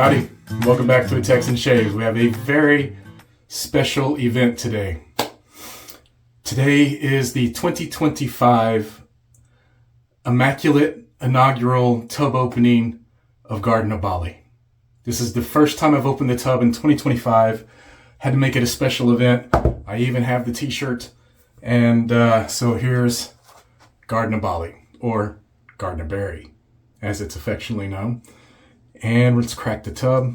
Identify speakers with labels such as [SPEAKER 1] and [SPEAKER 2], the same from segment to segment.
[SPEAKER 1] Howdy, welcome back to A Texan Shaves. We have a very special event today. Today is the 2025 Immaculate inaugural tub opening of Garden of Bali. This is the first time I've opened the tub in 2025. Had to make it a special event. I even have the t-shirt. And so here's Garden of Bali, or Garden of Bary, as it's affectionately known. And let's crack the tub.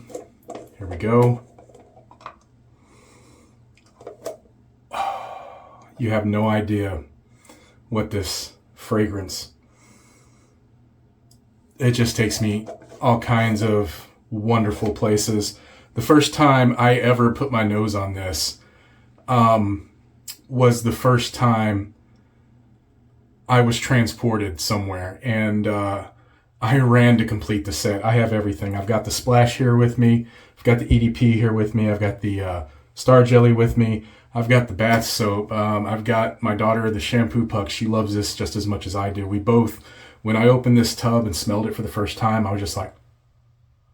[SPEAKER 1] Here we go. You have no idea what this fragrance, it just takes me all kinds of wonderful places. The first time I ever put my nose on this was the first time I was transported somewhere, and I ran to complete the set. I have everything. I've got the splash here with me. I've got the EDP here with me. I've got the Star Jelly with me. I've got the bath soap. I've got my daughter, the shampoo puck. She loves this just as much as I do. We both, when I opened this tub and smelled it for the first time, I was just like,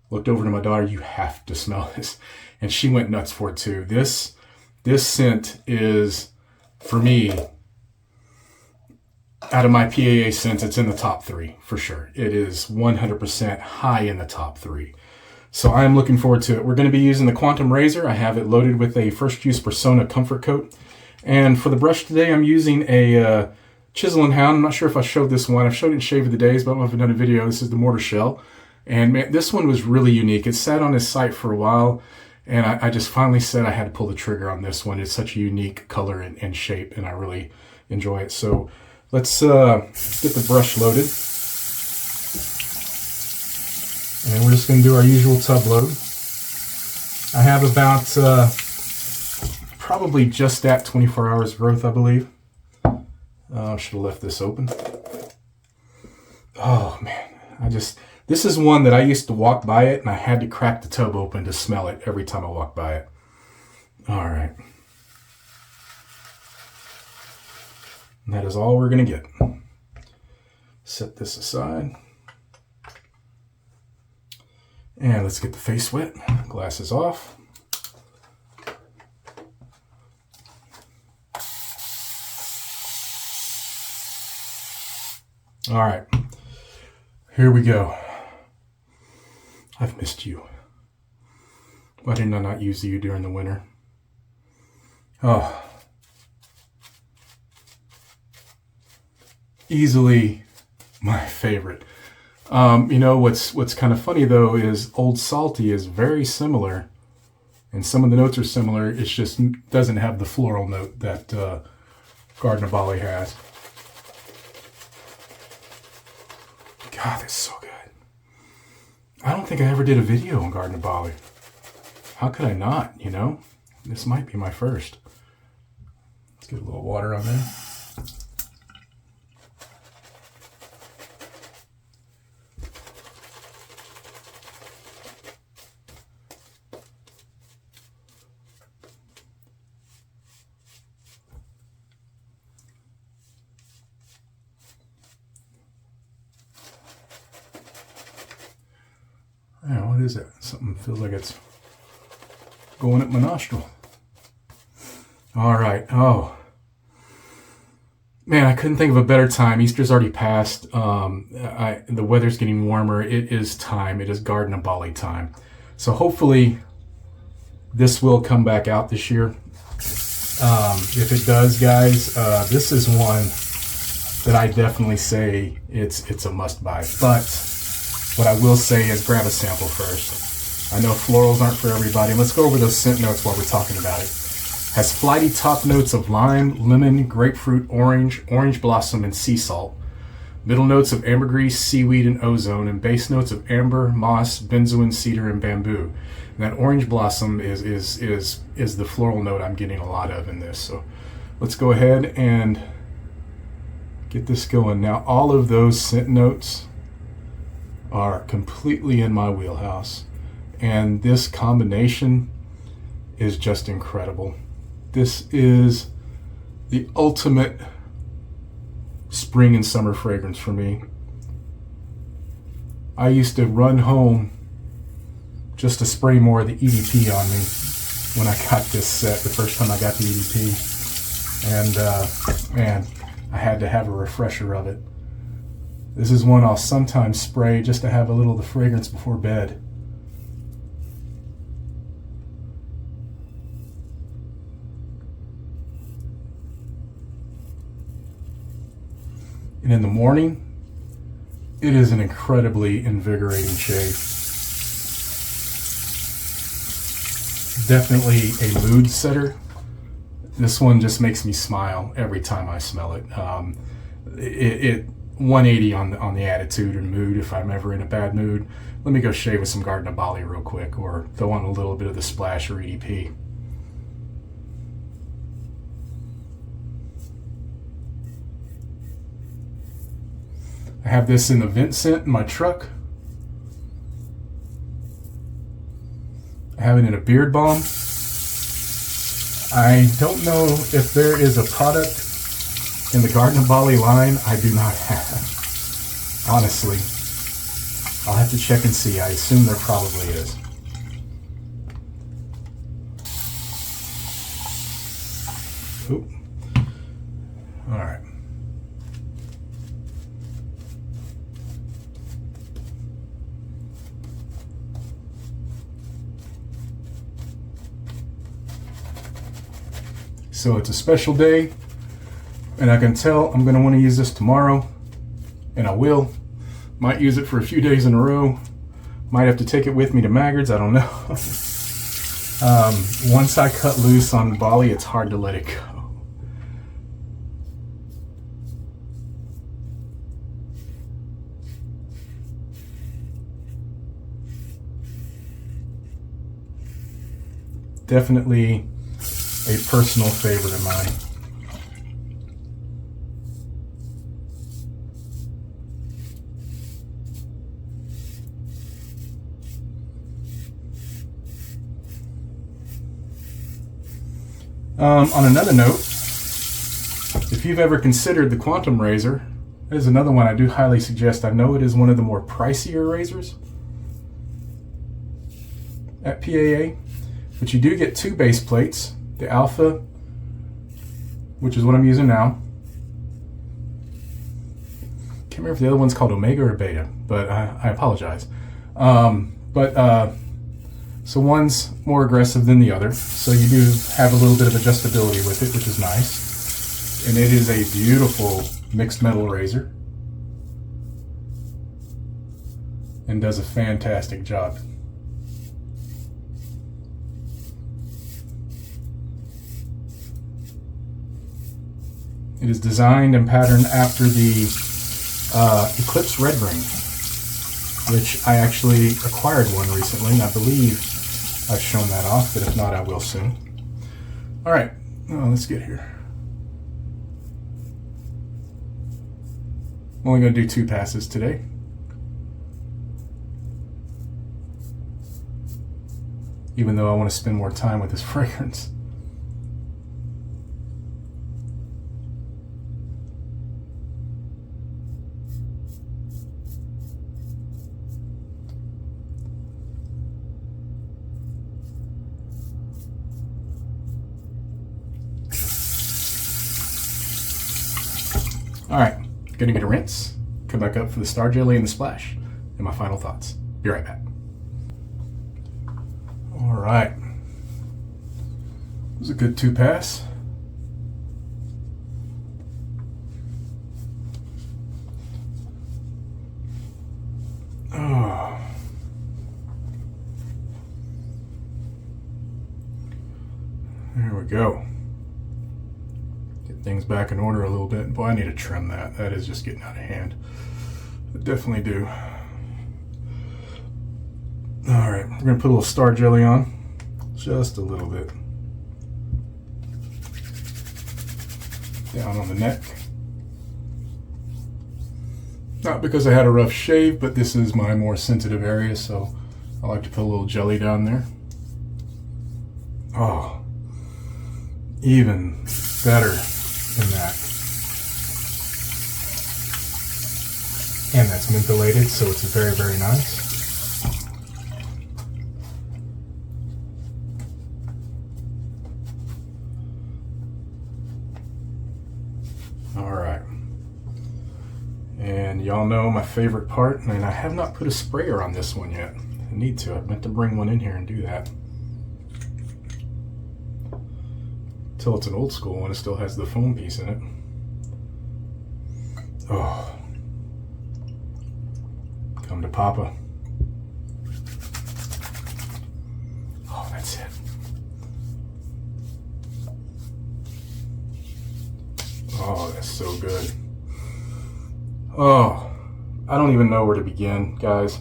[SPEAKER 1] looked over to my daughter, you have to smell this. And she went nuts for it too. This scent is, for me, out of my PAA scents, it's in the top 3 for sure. It is 100% high in the top 3. So I am looking forward to it. We're going to be using the Quantum Razor. I have it loaded with a First Use Persona Comfort Coat. And for the brush today, I'm using a Chisel and Hound. I'm not sure if I showed this one. I've showed it in Shave of the Days, but I don't know if I've done a video. This is the Mortar Shell. And man, this one was really unique. It sat on his site for a while, and I just finally said I had to pull the trigger on this one. It's such a unique color and shape, and I really enjoy it. So let's get the brush loaded. And we're just going to do our usual tub load. I have about probably just at 24 hours growth, I believe. Should have left this open. Oh man, this is one that I used to walk by it and I had to crack the tub open to smell it every time I walked by it. All right. And that is all we're going to get. Set this aside. And let's get the face wet. Glasses off. All right. Here we go. I've missed you. Why didn't I not use you during the winter? Oh. Easily my favorite. You know, what's kind of funny though is Old Salty is very similar, and some of the notes are similar. It just doesn't have the floral note that Garden of Bali has. God, that's so good. I don't think I ever did a video on Garden of Bali. How could I not, you know? This might be my first. Let's get a little water on there. Yeah, what is that? Something feels like it's going up my nostril. All right. Oh, man, I couldn't think of a better time. Easter's already passed. The weather's getting warmer. It is time. It is Garden of Bali time. So hopefully this will come back out this year. If it does, guys, this is one that I definitely say it's a must buy. But what I will say is grab a sample first. I know florals aren't for everybody. Let's go over those scent notes while we're talking about it. Has flighty top notes of lime, lemon, grapefruit, orange blossom, and sea salt. Middle notes of ambergris, seaweed, and ozone, and base notes of amber, moss, benzoin, cedar, and bamboo. And that orange blossom is the floral note I'm getting a lot of in this. So let's go ahead and get this going. Now all of those scent notes are completely in my wheelhouse, and this combination is just incredible. This is the ultimate spring and summer fragrance for me. I used to run home just to spray more of the EDP on me when I got this set, the first time I got the EDP. And man, I had to have a refresher of it. This is one I'll sometimes spray just to have a little of the fragrance before bed. And in the morning, it is an incredibly invigorating shave. Definitely a mood setter. This one just makes me smile every time I smell it. It 180 on the attitude and mood if I'm ever in a bad mood. Let me go shave with some Garden of Bali real quick, or throw on a little bit of the Splash or EDP. I have this in the vent scent in my truck. I have it in a beard balm. I don't know if there is a product in the Garden of Bali line I do not have. Honestly, I'll have to check and see. I assume there probably is. Oop. All right. So it's a special day, and I can tell I'm going to want to use this tomorrow, and I will. Might use it for a few days in a row. Might have to take it with me to Maggard's, I don't know. Once I cut loose on Bali, it's hard to let it go. Definitely a personal favorite of mine. On another note, if you've ever considered the Quantum razor, there's another one I do highly suggest. I know it is one of the more pricier razors at PAA, but you do get two base plates. The Alpha, which is what I'm using now. Can't remember if the other one's called Omega or Beta, but I apologize. So one's more aggressive than the other, so you do have a little bit of adjustability with it, which is nice. And it is a beautiful mixed metal razor and does a fantastic job. It is designed and patterned after the Eclipse Red Ring, which I actually acquired one recently, and I believe I've shown that off, but if not, I will soon. All right, let's get here. I'm only going to do 2 passes today. Even though I want to spend more time with this fragrance. All right, gonna get a rinse, come back up for the Star Jelly and the Splash, and my final thoughts. Be right back. All right, it was a good 2 pass. Oh. There we go. Things back in order a little bit. Boy, I need to trim that. That is just getting out of hand. I definitely do. All right, we're gonna put a little Star Jelly on, just a little bit. Down on the neck. Not because I had a rough shave, but this is my more sensitive area, so I like to put a little jelly down there. Oh, even better than that. And that's mentholated, so it's very, very nice. All right. And y'all know my favorite part, and I have not put a sprayer on this one yet. I need to. I meant to bring one in here and do that. Till it's an old school one, it still has the foam piece in it. Oh. Come to Papa. Oh, that's it. Oh, that's so good. Oh, I don't even know where to begin, guys.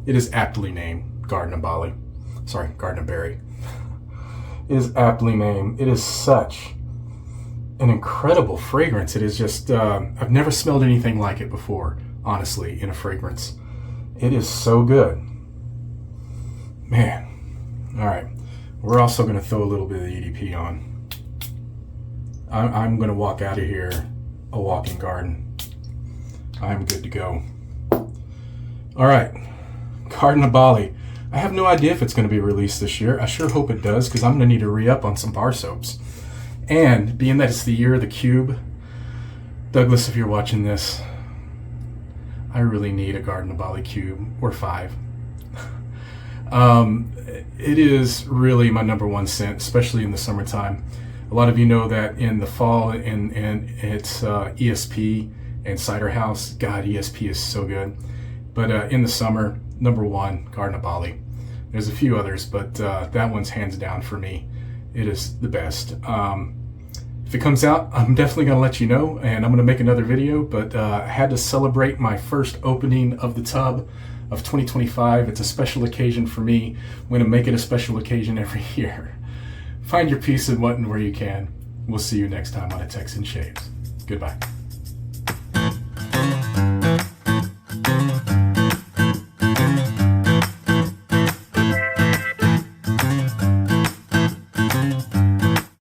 [SPEAKER 1] It is aptly named Garden of Bali. Sorry, Garden of Bary. It is aptly named. It is such an incredible fragrance. It is just, I've never smelled anything like it before, honestly, in a fragrance. It is so good. Man. All right. We're also going to throw a little bit of the EDP on. I'm going to walk out of here a walking garden. I'm good to go. All right. Garden of Bali. I have no idea if it's going to be released this year. I sure hope it does, because I'm going to need to re-up on some bar soaps. And being that it's the year of the cube, Douglas, if you're watching this, I really need a Garden of Bali cube, or 5. It is really my #1 scent, especially in the summertime. A lot of you know that in the fall, and it's ESP and Cider House. God, ESP is so good. But in the summer, #1, Garden of Bali. There's a few others, but that one's hands down for me. It is the best. If it comes out, I'm definitely going to let you know, and I'm going to make another video, but I had to celebrate my first opening of the tub of 2025. It's a special occasion for me. I'm going to make it a special occasion every year. Find your peace and mutton where you can. We'll see you next time on A Texan Shaves. Goodbye.